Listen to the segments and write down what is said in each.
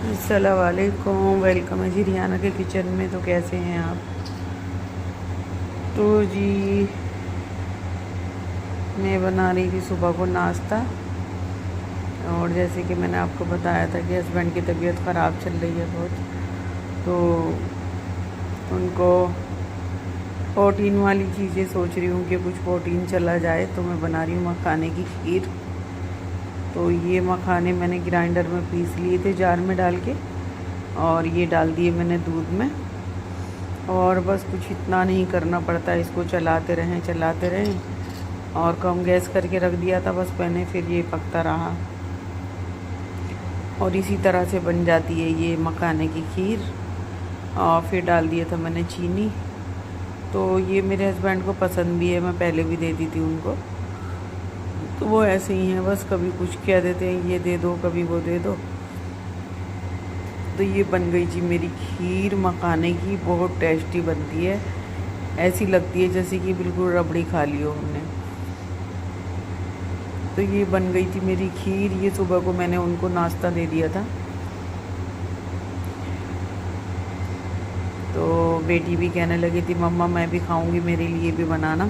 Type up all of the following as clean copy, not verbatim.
अस्सलाम वालेकुम, वेलकम है जी रियाना के किचन में। तो कैसे हैं आप? तो जी मैं बना रही थी सुबह को नाश्ता। और जैसे कि मैंने आपको बताया था कि हस्बैंड की तबीयत ख़राब चल रही है बहुत, तो उनको प्रोटीन वाली चीज़ें सोच रही हूँ कि कुछ प्रोटीन चला जाए, तो मैं बना रही हूँ मखाने की खीर। तो ये मखाने मैंने ग्राइंडर में पीस लिए थे जार में डाल के, और ये डाल दिए मैंने दूध में। और बस कुछ इतना नहीं करना पड़ता, इसको चलाते रहें और कम गैस करके रख दिया था बस मैंने, फिर ये पकता रहा और इसी तरह से बन जाती है ये मखाने की खीर। और फिर डाल दिया था मैंने चीनी। तो ये मेरे हस्बैंड को पसंद भी है, मैं पहले भी देती थी उनको। तो वो ऐसे ही हैं, बस कभी कुछ कह देते हैं ये दे दो, कभी वो दे दो। तो ये बन गई जी मेरी खीर मखाने की, बहुत टेस्टी बनती है। ऐसी लगती है जैसे कि बिल्कुल रबड़ी खा ली हो हमने। तो ये बन गई थी मेरी खीर। ये सुबह को मैंने उनको नाश्ता दे दिया था। तो बेटी भी कहने लगी थी मम्मा मैं भी खाऊंगी, मेरे लिए भी बनाना।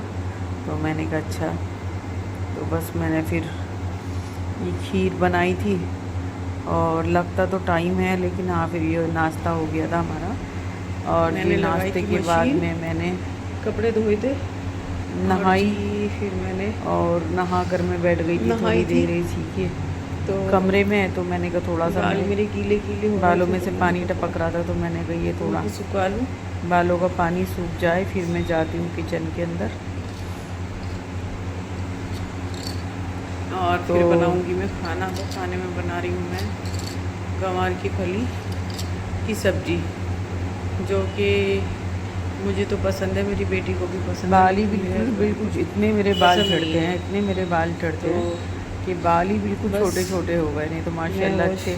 तो मैंने कहा अच्छा। तो बस मैंने फिर ये खीर बनाई थी। और लगता तो टाइम है, लेकिन हाँ फिर ये नाश्ता हो गया था हमारा। और मैंने ये लगाई नाश्ते थी के बाद मशीन, में मैंने कपड़े धोए थे और नहाई। जी फिर मैंने और नहा कर मैं बैठ गई थी नहाई थोड़ी थी। देर इसी के तो कमरे में। तो मैंने कहा थोड़ा सा बाल मेरे मेरे गीले गीले हो रहे बालों थे, में तो से मैंने पानी कहा टपक रहा था, तो मैंने कहा ये थोड़ा इनको सुखा लूँ। बालों का पानी सूख जाए, फिर मैं जाती हूँ किचन के अंदर। और तो फिर बनाऊंगी मैं खाना। तो खाने में बना रही हूँ मैं गंवार की फली की सब्जी, जो कि मुझे तो पसंद है, मेरी बेटी को भी पसंद है, बाल ही लेकिन मेरे बिल्कुल हस्बैंड को बिल्कुल इतने मेरे बाल पसंद नहीं झड़ते हैं, है। इतने मेरे बाल झड़ते तो हैं कि बाल ही बिल्कुल बस छोटे छोटे हो गए। नहीं तो मैं माशाल्लाह वो अच्छे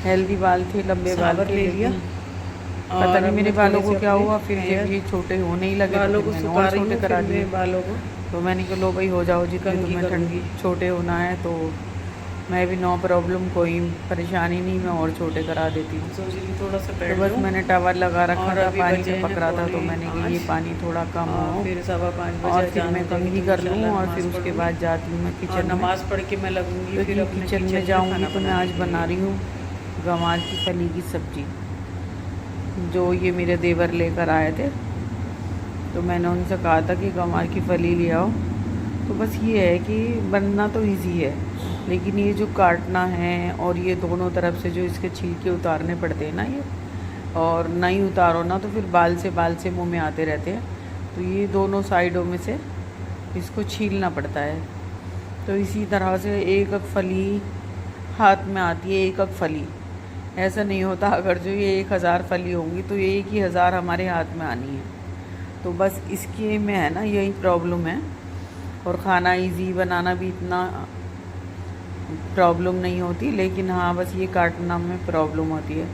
हेल्दी बाल थे, लंबे बाल सावर थे, ले लिया। लेकिन पता और नहीं अब मेरे मैं बालों थोड़े को से क्या अपने हुआ। फिर जब हेयर ये छोटे होने ही लगे तो बालों फिर को मैंने सुखा और रही छोटे हूँ। करा फिर दिए। मैं बालों को तो मैंने कहा लो भाई हो जाओ, जितने कंघी तुम्हें करूँगी। छोटे होना है तो मैं भी नो प्रॉब्लम, कोई परेशानी नहीं, मैं और छोटे करा देती हूँ। सोच रही थोड़ा सा तो बैठ बस जाऊँ। मैंने टॉवल लगा रखा और था, अभी पानी बजे टपक हैं रहा था, तो मैंने कहा ये 5:05। पानी थोड़ा कम और हो फिर 5:15 और बजे फिर अजान मैं हो जाएगी, कंघी तो कर लूँ इंशाल्लाह और फिर नमाज़ उसके पढ़ूँगी। बाद जाती हूँ मैं और किचन में। नमाज़ पढ़ के मैं लगूँगी तो फिर ये अपने किचन में किचन में जाऊँगी खाना तो मैं बनाने आज के बना लिए। रही हूँ गंवार की फली की सब्ज़ी, जो ये मेरे देवर लेकर आए थे। तो मैंने उनसे कहा था कि गंवार की फली ले आओ। तो बस ये है कि बनना तो इजी है, लेकिन ये जो काटना है और ये दोनों तरफ से जो इसके छिलके उतारने पड़ते हैं ना, ये और नहीं उतारो ना तो फिर बाल से मुंह में आते रहते हैं। तो ये दोनों साइडों में से इसको छीलना पड़ता है। तो इसी तरह से एक एक फली हाथ में आती है, एक एक फली। ऐसा नहीं होता, अगर जो ये 1000 फली होंगी तो ये 1 ही 1000 हमारे हाथ में आनी है। तो बस इसके में है ना यही प्रॉब्लम है। और खाना इजी बनाना भी इतना प्रॉब्लम नहीं होती, लेकिन हाँ बस ये काटना में प्रॉब्लम होती है।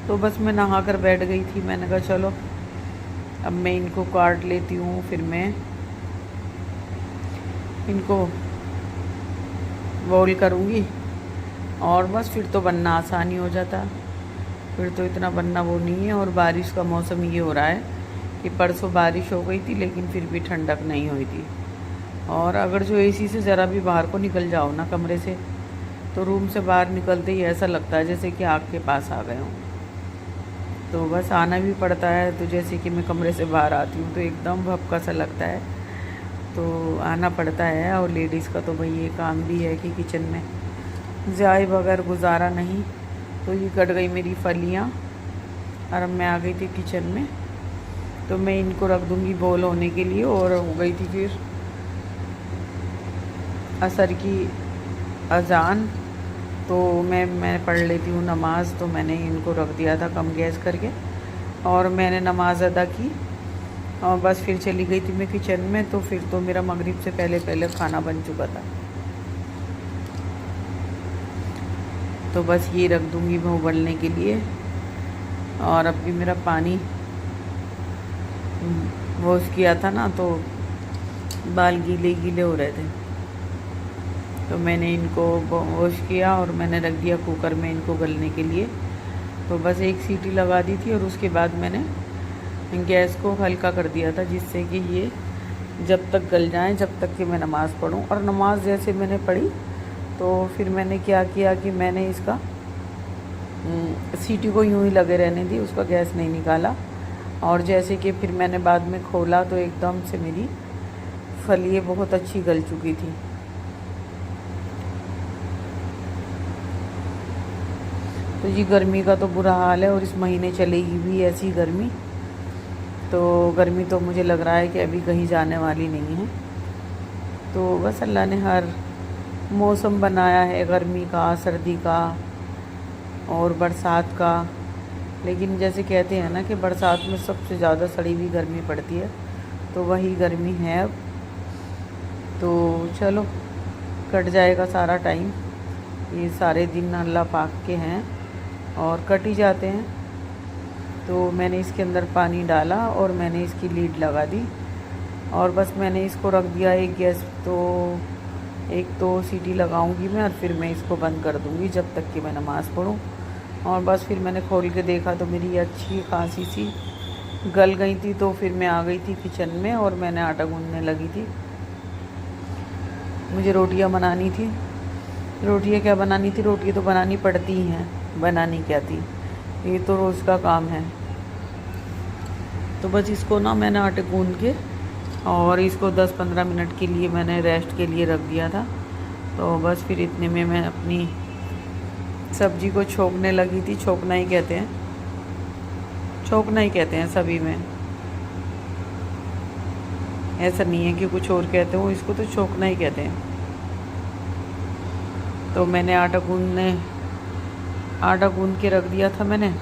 तो बस मैं नहा कर बैठ गई थी, मैंने कहा चलो अब मैं इनको काट लेती हूँ, फिर मैं इनको बॉईल करूँगी और बस फिर तो बनना आसानी हो जाता। फिर तो इतना बनना वो नहीं है। और बारिश का मौसम ये हो रहा है कि परसों बारिश हो गई थी, लेकिन फिर भी ठंडक नहीं हुई थी। और अगर जो एसी से ज़रा भी बाहर को निकल जाओ ना कमरे से, तो रूम से बाहर निकलते ही ऐसा लगता है जैसे कि आग के पास आ गए हों। तो बस आना भी पड़ता है। तो जैसे कि मैं कमरे से बाहर आती हूँ तो एकदम भपका सा लगता है, तो आना पड़ता है। और लेडीज़ का तो भाई ये काम भी है कि किचन में जाए बगैर गुजारा नहीं। तो ये कट गई मेरी फलियाँ और अब मैं आ गई थी किचन में। तो मैं इनको रख दूँगी बॉईल होने के लिए। और हो गई थी फिर असर की अजान, तो मैं पढ़ लेती हूँ नमाज़। तो मैंने इनको रख दिया था कम गैस करके और मैंने नमाज़ अदा की और बस फिर चली गई थी मैं किचन में। तो फिर तो मेरा मगरिब से पहले पहले खाना बन चुका था। तो बस ये रख दूँगी मैं उबलने के लिए। और अब भी मेरा पानी वॉश किया था ना, तो बाल गीले गीले हो रहे थे। तो मैंने इनको वॉश किया और मैंने रख दिया कुकर में इनको गलने के लिए। तो बस एक सीटी लगा दी थी और उसके बाद मैंने गैस को हल्का कर दिया था, जिससे कि ये जब तक गल जाएं, जब तक कि मैं नमाज़ पढ़ूं। और नमाज़ जैसे मैंने पढ़ी तो फिर मैंने क्या किया कि मैंने इसका सीटी को यूं ही लगे रहने दी, उसका गैस नहीं निकाला। और जैसे कि फिर मैंने बाद में खोला तो एकदम से मेरी फलियाँ बहुत अच्छी गल चुकी थी। तो जी गर्मी का तो बुरा हाल है और इस महीने चलेगी भी ऐसी गर्मी। तो गर्मी तो मुझे लग रहा है कि अभी कहीं जाने वाली नहीं है। तो बस अल्लाह ने हर मौसम बनाया है, गर्मी का, सर्दी का और बरसात का। लेकिन जैसे कहते हैं ना कि बरसात में सबसे ज़्यादा सड़ी हुई गर्मी पड़ती है, तो वही गर्मी है अब। तो चलो कट जाएगा सारा टाइम, ये सारे दिन अल्लाह पाक के हैं और कट ही जाते हैं। तो मैंने इसके अंदर पानी डाला और मैंने इसकी लीड लगा दी और बस मैंने इसको रख दिया एक गैस। तो एक तो सीटी लगाऊंगी मैं और फिर मैं इसको बंद कर दूंगी जब तक कि मैं नमाज़ पढ़ूं। और बस फिर मैंने खोल के देखा तो मेरी अच्छी खासी सी गल गई थी। तो फिर मैं आ गई थी किचन में और मैंने आटा गूंदने लगी थी। मुझे रोटियां बनानी थी। रोटियां क्या बनानी थी, रोटियां तो बनानी पड़ती ही हैं, बनानी क्या थी, ये तो रोज़ का काम है। तो बस इसको ना मैंने आटे गूंद के और इसको 10-15 मिनट के लिए मैंने रेस्ट के लिए रख दिया था। तो बस फिर इतने में मैं अपनी सब्जी को छोंकने लगी थी। छोंकना ही कहते हैं, छोंकना ही कहते हैं सभी में, ऐसा नहीं है कि कुछ और कहते हो, इसको तो छोंकना ही कहते हैं। तो मैंने आटा गूंद के रख दिया था मैंने।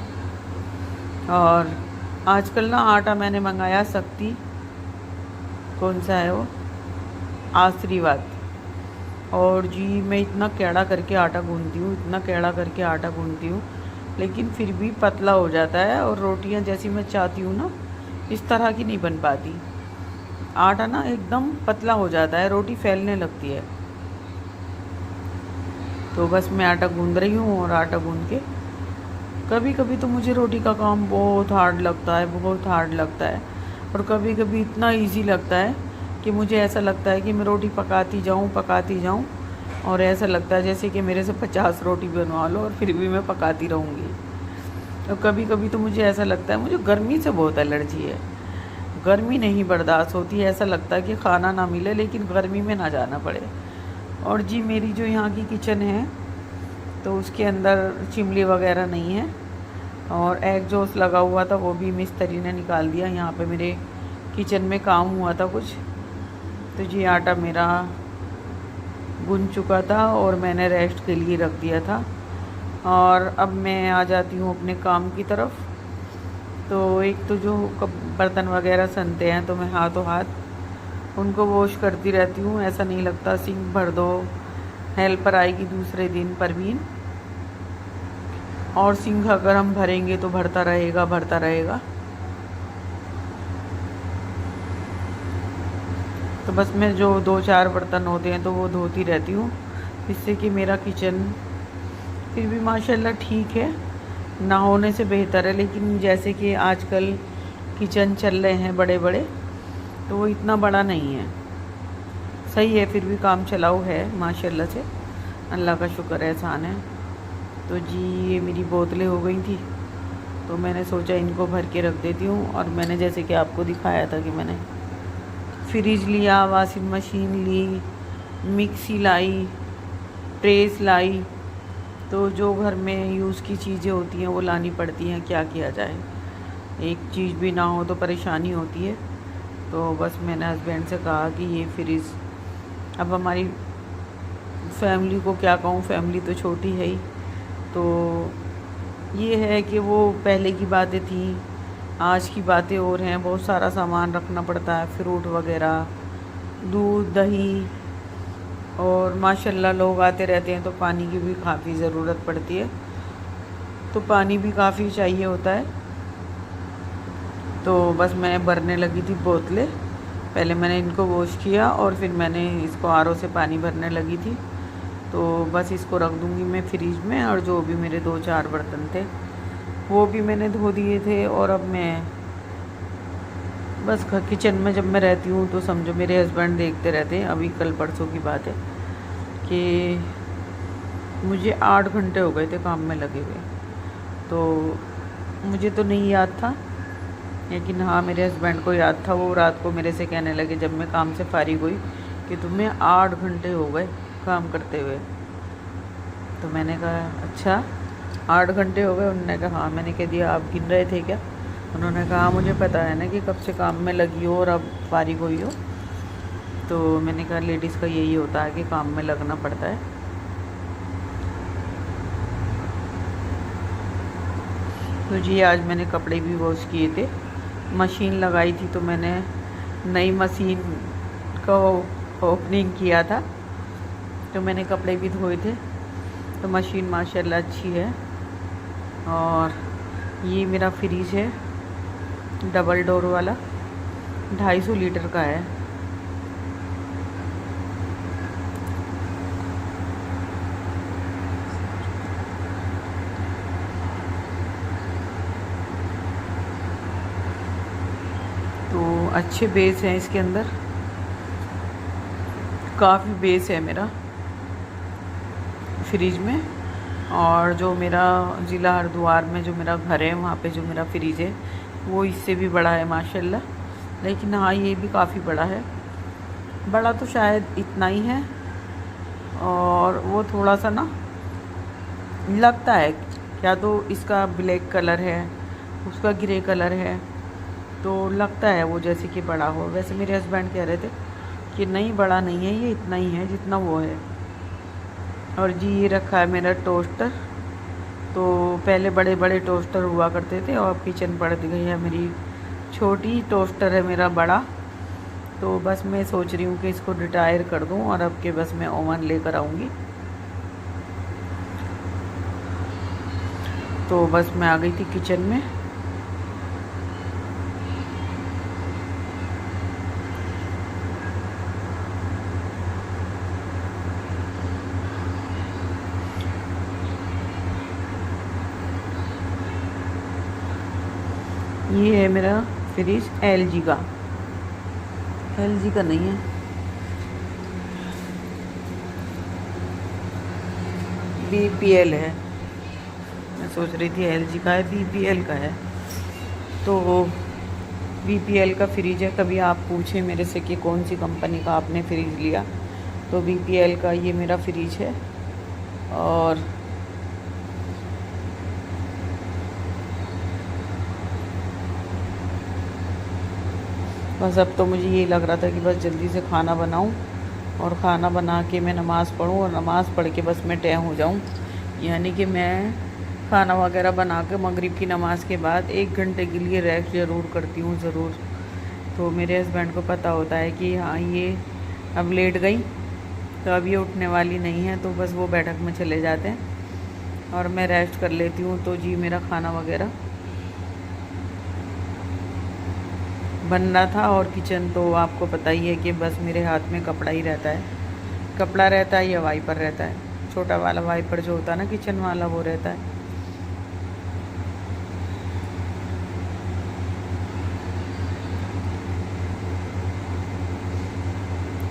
और आजकल ना आटा मैंने मंगाया शक्ति, कौन सा है वो, आशीर्वाद। और जी मैं इतना कैड़ा करके आटा गूंदती हूँ, इतना कैड़ा करके आटा गूंदती हूँ, लेकिन फिर भी पतला हो जाता है और रोटियाँ जैसी मैं चाहती हूँ ना इस तरह की नहीं बन पाती। आटा ना एकदम पतला हो जाता है, रोटी फैलने लगती है। तो बस मैं आटा गूंद रही हूँ और आटा गूंद के कभी कभी तो मुझे रोटी का काम बहुत हार्ड लगता है, बहुत हार्ड लगता है। और कभी कभी इतना इजी लगता है कि मुझे ऐसा लगता है कि मैं रोटी पकाती जाऊँ और ऐसा लगता है जैसे कि मेरे से 50 रोटी बनवा लो और फिर भी मैं पकाती रहूँगी। और कभी कभी तो मुझे ऐसा लगता है, मुझे गर्मी से बहुत एलर्जी है, गर्मी नहीं बर्दाश्त होती। ऐसा लगता है कि खाना ना मिले लेकिन गर्मी में ना जाना पड़े। और जी मेरी जो यहाँ की किचन है तो उसके अंदर चिमनी वगैरह नहीं है और एग्जॉस्ट लगा हुआ था, वो भी मिस्त्री ने निकाल दिया। यहाँ पे मेरे किचन में काम हुआ था कुछ। तो जी आटा मेरा गूंद चुका था और मैंने रेस्ट के लिए रख दिया था। और अब मैं आ जाती हूँ अपने काम की तरफ। तो एक तो जो बर्तन वगैरह सनते हैं तो मैं हाथों हाथ उनको वॉश करती रहती हूँ। ऐसा नहीं लगता सिंक भर दो, हेल्पर आएगी दूसरे दिन परवीन, और सिंक अगर हम भरेंगे तो भरता रहेगा। तो बस मैं जो 2-4 बर्तन होते हैं तो वो धोती रहती हूँ, जिससे कि मेरा किचन फिर भी माशाल्लाह ठीक है, ना होने से बेहतर है। लेकिन जैसे कि आजकल किचन चल रहे हैं बड़े बड़े, तो वो इतना बड़ा नहीं है, सही है, फिर भी काम चलाऊ है माशाल्लाह से, अल्लाह का शुक्र एहसान है। तो जी ये मेरी बोतलें हो गई थी तो मैंने सोचा इनको भर के रख देती हूँ। और मैंने जैसे कि आपको दिखाया था कि मैंने फ्रिज लिया, वॉशिंग मशीन ली, मिक्सी लाई, प्रेस लाई। तो जो घर में यूज़ की चीज़ें होती हैं वो लानी पड़ती हैं, क्या किया जाए, एक चीज़ भी ना हो तो परेशानी होती है। तो बस मैंने हस्बैंड से कहा कि ये फ्रिज, अब हमारी फैमिली को क्या कहूँ, फैमिली तो छोटी है ही, तो ये है कि वो पहले की बातें थी, आज की बातें और हैं। बहुत सारा सामान रखना पड़ता है, फ्रूट वगैरह, दूध, दही, और माशाल्लाह लोग आते रहते हैं तो पानी की भी काफ़ी ज़रूरत पड़ती है, तो पानी भी काफ़ी चाहिए होता है। तो बस मैं भरने लगी थी बोतलें। पहले मैंने इनको वॉश किया और फिर मैंने इसको आरओ से पानी भरने लगी थी। तो बस इसको रख दूँगी मैं फ्रिज में। और जो भी मेरे 2-4 बर्तन थे वो भी मैंने धो दिए थे। और अब मैं बस किचन में जब मैं रहती हूँ तो समझो मेरे हस्बैंड देखते रहते हैं। अभी कल परसों की बात है कि मुझे 8 घंटे हो गए थे काम में लगे हुए। तो मुझे तो नहीं याद था, लेकिन हाँ मेरे हस्बैंड को याद था। वो रात को मेरे से कहने लगे जब मैं काम से फारिग हुई कि तुम्हें 8 घंटे हो गए काम करते हुए। तो मैंने कहा अच्छा 8 घंटे हो गए? उन्होंने कहा हाँ। मैंने कह दिया आप गिन रहे थे क्या? उन्होंने कहा हाँ मुझे पता है ना कि कब से काम में लगी हो और अब फारिग हुई हो। तो मैंने कहा लेडीज़ का यही होता है कि काम में लगना पड़ता है। तो जी आज मैंने कपड़े भी वॉश किए थे, मशीन लगाई थी। तो मैंने नई मशीन का ओपनिंग किया था, तो मैंने कपड़े भी धोए थे। तो मशीन माशाल्लाह अच्छी है। और ये मेरा फ्रिज है डबल डोर वाला, 250 लीटर का है। तो अच्छे बेस हैं इसके अंदर, काफ़ी बेस है मेरा फ्रिज में। और जो मेरा ज़िला हरिद्वार में जो मेरा घर है वहाँ पे जो मेरा फ्रिज है वो इससे भी बड़ा है माशाल्लाह। लेकिन हाँ ये भी काफ़ी बड़ा है। बड़ा तो शायद इतना ही है, और वो थोड़ा सा ना लगता है, क्या तो इसका ब्लैक कलर है, उसका ग्रे कलर है, तो लगता है वो जैसे कि बड़ा हो। वैसे मेरे हस्बैंड कह रहे थे कि नहीं बड़ा नहीं है, ये इतना ही है जितना वो है। और जी ये रखा है मेरा टोस्टर। तो पहले बड़े बड़े टोस्टर हुआ करते थे और किचन पड़ गई है मेरी छोटी, टोस्टर है मेरा बड़ा। तो बस मैं सोच रही हूँ कि इसको रिटायर कर दूँ और अब के बस मैं ओवन लेकर आऊँगी। तो बस मैं आ गई थी किचन में। ये है मेरा फ्रिज एलजी का, एलजी का नहीं है, बीपीएल है। मैं सोच रही थी एलजी का है, बीपीएल का है। तो बीपीएल का फ्रिज है। कभी आप पूछें मेरे से कि कौन सी कंपनी का आपने फ्रिज लिया, तो बीपीएल का ये मेरा फ्रिज है। और बस अब तो मुझे ये लग रहा था कि बस जल्दी से खाना बनाऊं और खाना बना के मैं नमाज़ पढ़ूं और नमाज़ पढ़ के बस मैं तय हो जाऊं। यानी कि मैं खाना वगैरह बना के मगरिब की नमाज़ के बाद 1 घंटे के लिए रेस्ट ज़रूर करती हूँ, ज़रूर। तो मेरे हस्बैंड को पता होता है कि हाँ ये अब लेट गई तो अब ये उठने वाली नहीं है, तो बस वो बैठक में चले जाते हैं और मैं रेस्ट कर लेती हूँ। तो जी मेरा खाना वगैरह बन रहा था। और किचन तो आपको पता ही है कि बस मेरे हाथ में कपड़ा ही रहता है, कपड़ा रहता है या वाइपर रहता है। छोटा वाला वाइपर जो होता है ना किचन वाला, वो रहता है।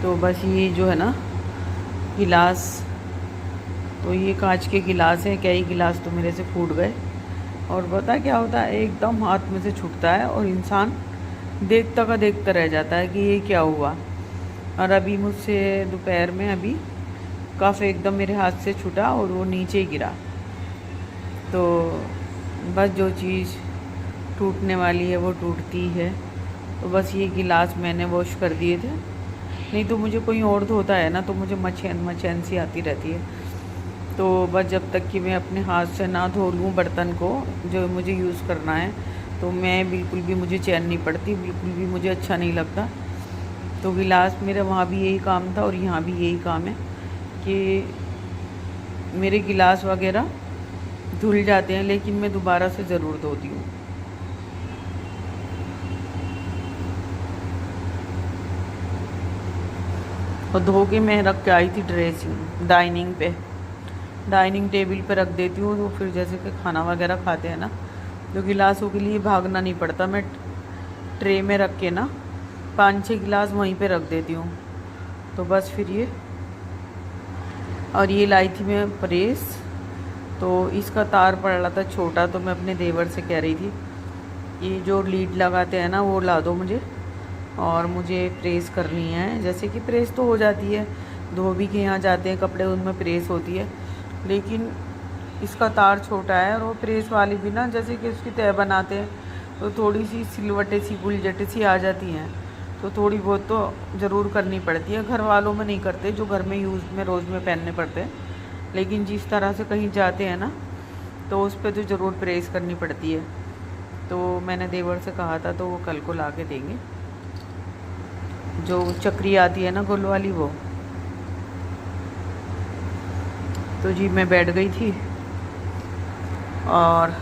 तो बस ये जो है ना गिलास, तो ये कांच के गिलास हैं। कई गिलास तो मेरे से फूट गए। और पता क्या होता है, एकदम हाथ में से छूटता है और इंसान देखता का देखता रह जाता है कि ये क्या हुआ। और अभी मुझसे दोपहर में अभी कफ एकदम मेरे हाथ से छूटा और वो नीचे गिरा। तो बस जो चीज़ टूटने वाली है वो टूटती है। तो बस ये गिलास मैंने वॉश कर दिए थे, नहीं तो मुझे कोई और धोता है ना तो मुझे मचैन सी आती रहती है। तो बस जब तक कि मैं अपने हाथ से ना धो लूँ बर्तन को जो मुझे यूज़ करना है, तो मैं बिल्कुल भी, मुझे चैन नहीं पड़ती, बिल्कुल भी मुझे अच्छा नहीं लगता। तो गिलास मेरा वहाँ भी यही काम था और यहाँ भी यही काम है कि मेरे गिलास वगैरह धुल जाते हैं, लेकिन मैं दोबारा से ज़रूर धोती हूँ। और धो के मैं रख के आई थी ड्रेसिंग डाइनिंग पे, डाइनिंग टेबल पे रख देती हूँ। तो फिर जैसे कि खाना वगैरह खाते हैं ना, तो गिलासों के लिए भागना नहीं पड़ता। मैं ट्रे में रख के ना 5-6 गिलास वहीं पे रख देती हूँ। तो बस फिर ये, और ये लाई थी मैं प्रेस, तो इसका तार पड़ रहा था छोटा, तो मैं अपने देवर से कह रही थी ये जो लीड लगाते हैं ना वो ला दो मुझे, और मुझे प्रेस करनी है। जैसे कि प्रेस तो हो जाती है, धोबी के यहाँ जाते हैं कपड़े, उनमें प्रेस होती है, लेकिन इसका तार छोटा है। और वो प्रेस वाली भी ना जैसे कि उसकी तय बनाते हैं तो थोड़ी सी सिलवटें सी गुलजटें सी आ जाती हैं, तो थोड़ी बहुत तो ज़रूर करनी पड़ती है। घर वालों में नहीं करते, जो घर में यूज़ में रोज़ में पहनने पड़ते हैं, लेकिन जिस तरह से कहीं जाते हैं ना तो उस पर तो ज़रूर प्रेस करनी पड़ती है। तो मैंने देवर से कहा था, तो वो कल को ला के देंगे, जो चक्री आती है ना गोल वाली वो। तो जी मैं बैठ गई थी और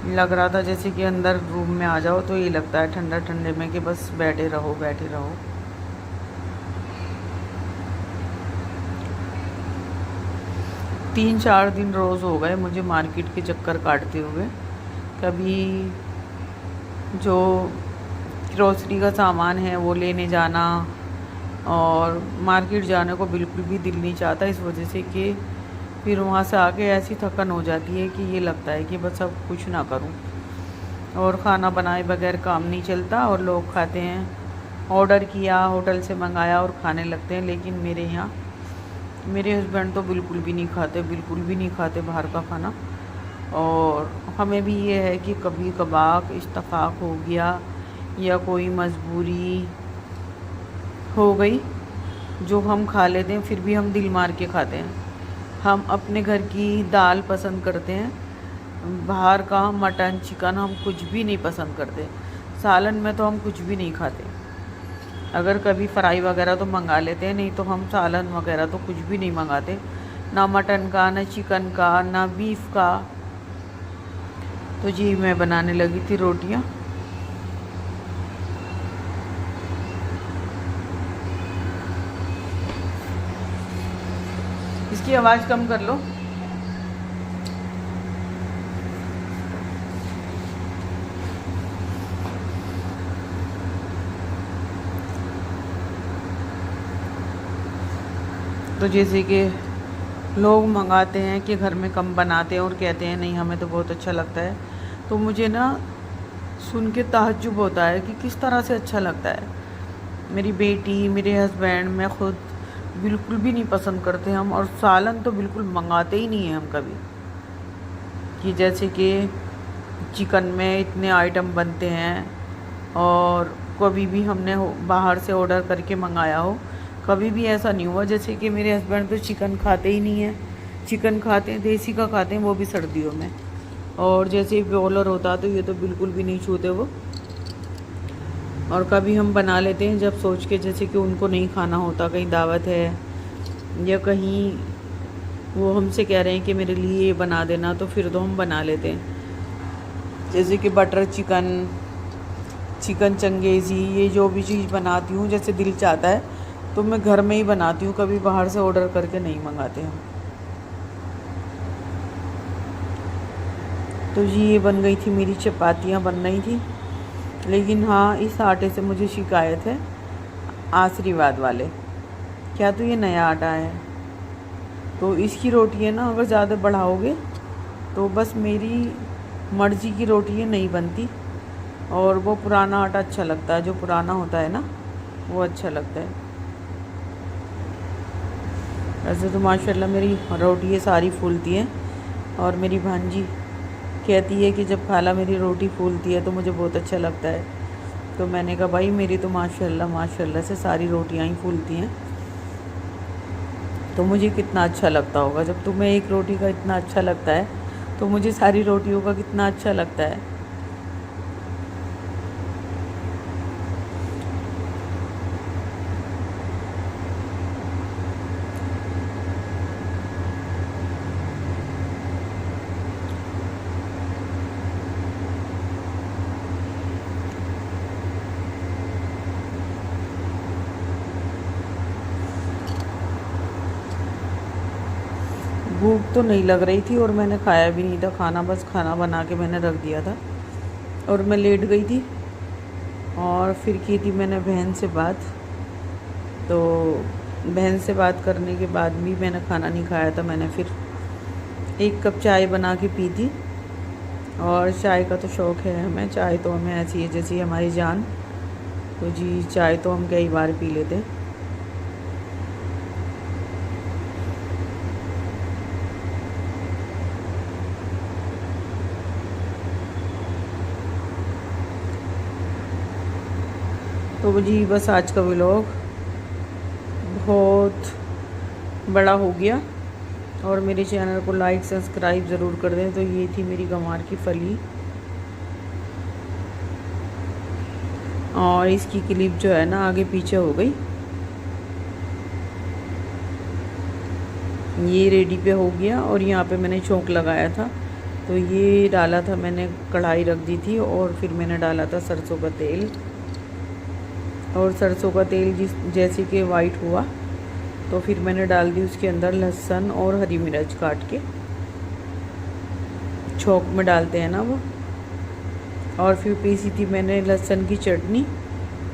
लग रहा था जैसे कि अंदर रूम में आ जाओ तो ये लगता है ठंडा ठंडे में कि बस बैठे रहो बैठे रहो। तीन चार दिन रोज़ हो गए मुझे मार्केट के चक्कर काटते हुए। कभी जो ग्रोसरी का सामान है वो लेने जाना, और मार्केट जाने को बिल्कुल भी दिल नहीं चाहता, इस वजह से कि फिर वहाँ से आके ऐसी थकन हो जाती है कि ये लगता है कि बस अब कुछ ना करूँ। और खाना बनाए बगैर काम नहीं चलता, और लोग खाते हैं, ऑर्डर किया होटल से मंगाया और खाने लगते हैं। लेकिन मेरे यहाँ मेरे हस्बैंड तो बिल्कुल भी नहीं खाते, बिल्कुल भी नहीं खाते बाहर का खाना। और हमें भी ये है कि कभी कभार इत्तेफाक हो गया या कोई मजबूरी हो गई जो हम खा लेते हैं, फिर भी हम दिल मार के खाते हैं। हम अपने घर की दाल पसंद करते हैं, बाहर का मटन चिकन हम कुछ भी नहीं पसंद करते। सालन में तो हम कुछ भी नहीं खाते। अगर कभी फ्राई वगैरह तो मंगा लेते हैं, नहीं तो हम सालन वगैरह तो कुछ भी नहीं मंगाते, ना मटन का, ना चिकन का, ना बीफ का। तो जी मैं बनाने लगी थी रोटियां। इसकी आवाज़ कम कर लो। तो जैसे कि लोग मंगाते हैं कि घर में कम बनाते हैं और कहते हैं नहीं हमें तो बहुत अच्छा लगता है, तो मुझे ना सुन के ताज्जुब होता है कि किस तरह से अच्छा लगता है। मेरी बेटी, मेरे हस्बैंड, मैं खुद बिल्कुल भी नहीं पसंद करते हम, और सालन तो बिल्कुल मंगाते ही नहीं हैं हम कभी। कि जैसे कि चिकन में इतने आइटम बनते हैं, और कभी भी हमने बाहर से ऑर्डर करके मंगाया हो, कभी भी ऐसा नहीं हुआ। जैसे कि मेरे हस्बैंड तो चिकन खाते ही नहीं हैं, चिकन खाते हैं देसी का खाते हैं, वो भी सर्दियों में। और जैसे बॉयलर होता तो ये तो बिल्कुल भी नहीं छूते वो। और कभी हम बना लेते हैं जब सोच के, जैसे कि उनको नहीं खाना होता, कहीं दावत है या कहीं वो हमसे कह रहे हैं कि मेरे लिए ये बना देना, तो फिर तो हम बना लेते हैं। जैसे कि बटर चिकन, चिकन चंगेज़ी, ये जो भी चीज़ बनाती हूँ जैसे दिल चाहता है तो मैं घर में ही बनाती हूँ, कभी बाहर से ऑर्डर करके नहीं मंगाते हम। तो ये बन गई थी, मेरी चपातियाँ बन रही थी। लेकिन हाँ, इस आटे से मुझे शिकायत है आशीर्वाद वाले, क्या तो ये नया आटा है, तो इसकी रोटियाँ ना अगर ज़्यादा बढ़ाओगे तो बस मेरी मर्ज़ी की रोटियाँ नहीं बनती। और वो पुराना आटा अच्छा लगता है, जो पुराना होता है ना वो अच्छा लगता है। वैसे तो माशाल्लाह मेरी रोटियाँ सारी फूलती हैं, और मेरी भांजी कहती है कि जब खाला मेरी रोटी फूलती है तो मुझे बहुत अच्छा लगता है। तो मैंने कहा भाई मेरी तो माशाल्लाह माशाल्लाह से सारी रोटियां ही फूलती हैं, तो मुझे कितना अच्छा लगता होगा। जब तुम्हें एक रोटी का इतना अच्छा लगता है तो मुझे सारी रोटियों का कितना अच्छा लगता है। भूख तो नहीं लग रही थी और मैंने खाया भी नहीं था खाना, बस खाना बना के मैंने रख दिया था और मैं लेट गई थी। और फिर की थी मैंने बहन से बात, तो बहन से बात करने के बाद भी मैंने खाना नहीं खाया था। मैंने फिर 1 कप चाय बना के पी थी और चाय का तो शौक़ है हमें, चाय तो हमें ऐसी है जैसी हमारी जान। तो जी चाय तो हम कई बार पी लेते। तो जी बस आज का व्लॉग बहुत बड़ा हो गया और मेरे चैनल को लाइक सब्सक्राइब ज़रूर कर दें। तो ये थी मेरी गंवार की फली और इसकी क्लिप जो है ना आगे पीछे हो गई। ये रेडी पे हो गया और यहाँ पे मैंने चौंक लगाया था। तो ये डाला था मैंने, कढ़ाई रख दी थी और फिर मैंने डाला था सरसों का तेल। और सरसों का तेल जैसे कि वाइट हुआ तो फिर मैंने डाल दी उसके अंदर लहसुन और हरी मिर्च काट के, छौंक में डालते हैं ना वो। और फिर पीसी थी मैंने लहसुन की चटनी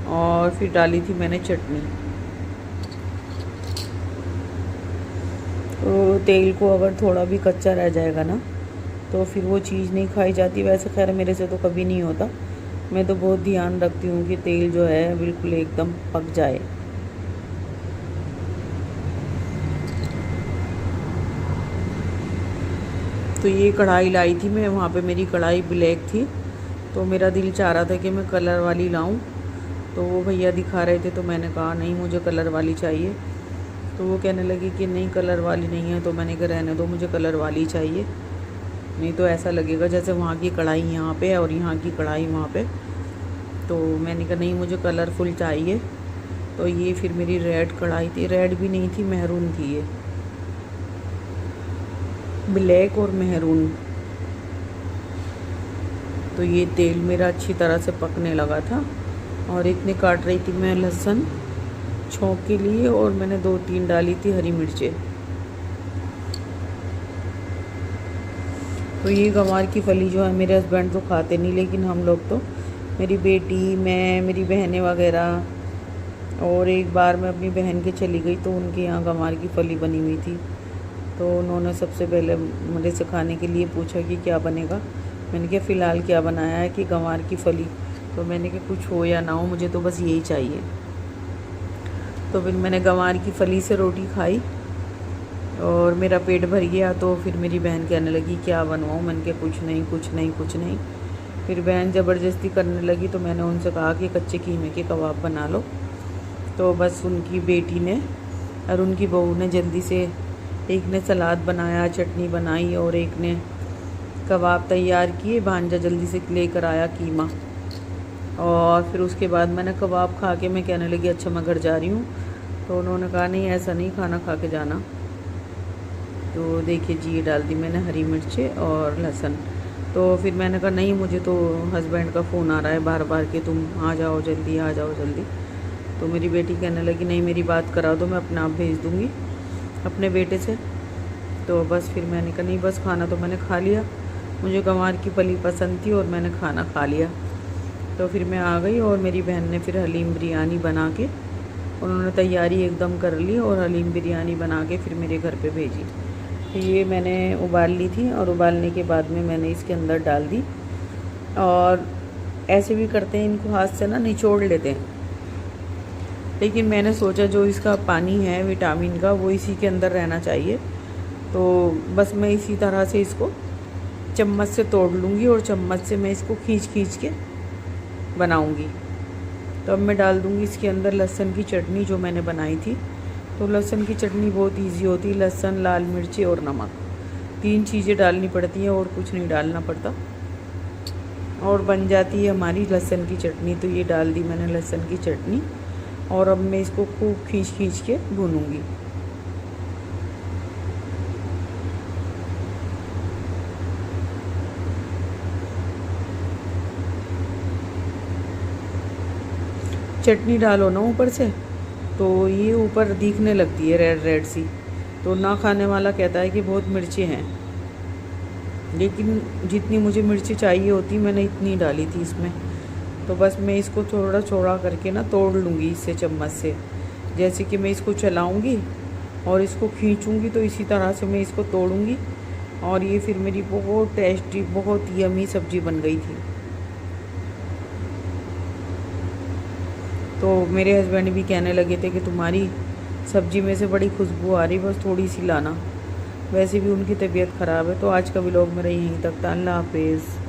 और फिर डाली थी मैंने चटनी। तो तेल को अगर थोड़ा भी कच्चा रह जाएगा ना तो फिर वो चीज़ नहीं खाई जाती। वैसे खैर मेरे से तो कभी नहीं होता, मैं तो बहुत ध्यान रखती हूँ कि तेल जो है बिल्कुल एकदम पक जाए। तो ये कढ़ाई लाई थी मैं, वहाँ पे मेरी कढ़ाई ब्लैक थी तो मेरा दिल चाह रहा था कि मैं कलर वाली लाऊं। तो वो भैया दिखा रहे थे तो मैंने कहा नहीं मुझे कलर वाली चाहिए। तो वो कहने लगी कि नहीं कलर वाली नहीं है। तो मैंने कहा रहने दो, मुझे कलर वाली चाहिए, नहीं तो ऐसा लगेगा जैसे वहाँ की कढ़ाई यहाँ पे है और यहाँ की कढ़ाई वहाँ पे। तो मैंने कहा नहीं मुझे कलरफुल चाहिए। तो ये फिर मेरी रेड कढ़ाई थी, रेड भी नहीं थी मेहरून थी, ये ब्लैक और मेहरून। तो ये तेल मेरा अच्छी तरह से पकने लगा था और इतने काट रही थी मैं लहसुन छौंक के लिए और मैंने 2-3 डाली थी हरी मिर्चें। तो ये गंवार की फली जो है मेरे हस्बैंड तो खाते नहीं, लेकिन हम लोग तो, मेरी बेटी, मैं, मेरी बहनें वगैरह। और एक बार मैं अपनी बहन के चली गई तो उनके यहाँ गंवार की फली बनी हुई थी तो उन्होंने सबसे पहले मुझे से खाने के लिए पूछा कि क्या बनेगा। मैंने कहा फ़िलहाल क्या बनाया है कि गंवार की फली। तो मैंने कहा कुछ हो या ना हो मुझे तो बस यही चाहिए। तो फिर मैंने गंवार की फली से रोटी खाई और मेरा पेट भर गया। तो फिर मेरी बहन कहने लगी क्या बनवाऊँ। मैंने कहा कुछ नहीं कुछ नहीं कुछ नहीं। फिर बहन ज़बरदस्ती करने लगी तो मैंने उनसे कहा कि कच्चे कीमे के कबाब बना लो। तो बस उनकी बेटी ने और उनकी बहू ने जल्दी से, एक ने सलाद बनाया, चटनी बनाई और एक ने कबाब तैयार किए। भांजा जल्दी से लेकर आया कीमा। और फिर उसके बाद मैंने कबाब खा के मैं कहने लगी अच्छा मैं घर जा रही हूँ। तो उन्होंने कहा नहीं ऐसा नहीं, खाना खा के जाना। तो देखिए जी ये डाल दी मैंने हरी मिर्चें और लहसुन। तो फिर मैंने कहा नहीं मुझे तो हस्बैंड का फ़ोन आ रहा है बार बार कि तुम आ जाओ जल्दी, आ जाओ जल्दी। तो मेरी बेटी कहने लगी नहीं मेरी बात करा दो, मैं अपने आप भेज दूँगी अपने बेटे से। तो बस फिर मैंने कहा नहीं बस खाना तो मैंने खा लिया, मुझे गंवार की फली पसंद थी और मैंने खाना खा लिया। तो फिर मैं आ गई और मेरी बहन ने फिर हलीम बिरयानी बना के, उन्होंने तैयारी एकदम कर ली और हलीम बिरयानी बना के फिर मेरे घर पे भेजी। ये मैंने उबाल ली थी और उबालने के बाद में मैंने इसके अंदर डाल दी। और ऐसे भी करते हैं, इनको हाथ से ना निचोड़ लेते हैं, लेकिन मैंने सोचा जो इसका पानी है विटामिन का वो इसी के अंदर रहना चाहिए। तो बस मैं इसी तरह से इसको चम्मच से तोड़ लूँगी और चम्मच से मैं इसको खींच खींच के बनाऊँगी। तो अब मैं डाल दूँगी इसके अंदर लहसुन की चटनी जो मैंने बनाई थी। तो लहसुन की चटनी बहुत इजी होती है, लहसुन, लाल मिर्ची और नमक, 3 चीज़ें डालनी पड़ती हैं और कुछ नहीं डालना पड़ता और बन जाती है हमारी लहसुन की चटनी। तो ये डाल दी मैंने लहसुन की चटनी और अब मैं इसको खूब खींच खींच के भूनूंगी। चटनी डालो ना ऊपर से तो ये ऊपर दिखने लगती है रेड रेड सी, तो ना खाने वाला कहता है कि बहुत मिर्ची हैं, लेकिन जितनी मुझे मिर्ची चाहिए होती मैंने इतनी डाली थी इसमें। तो बस मैं इसको थोड़ा थोड़ा करके ना तोड़ लूँगी इससे चम्मच से। जैसे कि मैं इसको चलाऊँगी और इसको खींचूँगी तो इसी तरह से मैं इसको तोड़ूँगी, और ये फिर मेरी बहुत टेस्टी बहुत यमी सब्ज़ी बन गई थी। तो मेरे हस्बैंड भी कहने लगे थे कि तुम्हारी सब्ज़ी में से बड़ी खुशबू आ रही, बस थोड़ी सी लाना। वैसे भी उनकी तबीयत ख़राब है। तो आज का व्लॉग मेरा यहीं तक था। अल्लाह हाफिज़।